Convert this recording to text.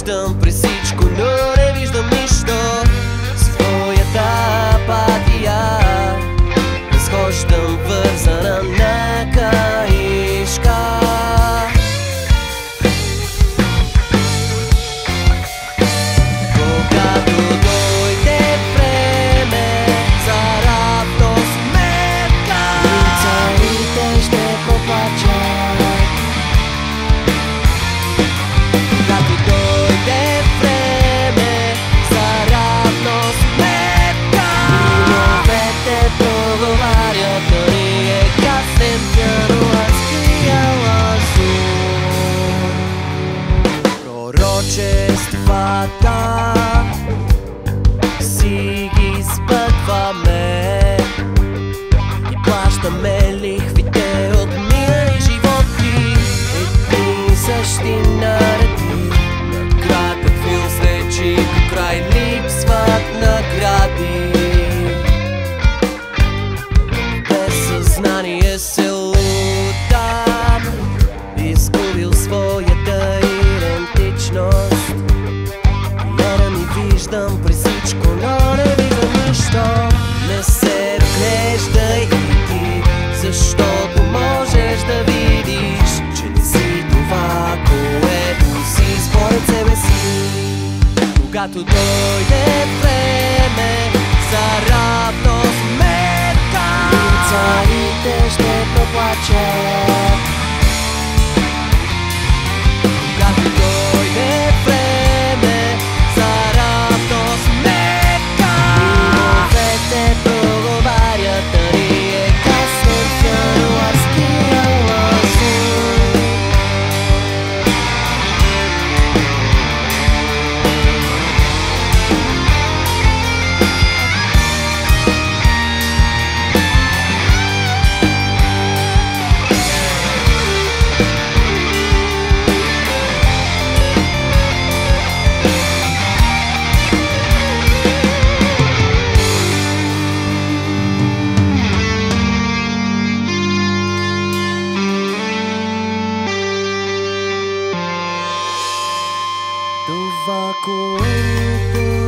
виждам през всичко, но не виждам нищо. Своята апатия разхождам вързана на каишка. Когато дойде време за равносметка, царите ще поплачат. когато дойде време за равносметка, Миловете проговарят, да ни е касен пиануарския лазур. Пророчествата си ги сбъдваме и плащаме лихвите от минали животи. Едни и същи нареди, кратък филм с речи, по край липсват награди. Без съзнание се лутам, изгубил своята идентичност. Гледам и виждам през всичко, но не виждам нищо. Не се разглеждай и ти, защото можеш да видиш, че не си това, което си според себе си. Когато дойде време за равносметка, царите ще поплачат. когато дойде време за равносметка, Миловете проговарят, да ни е касен пиануарския лазур. това, което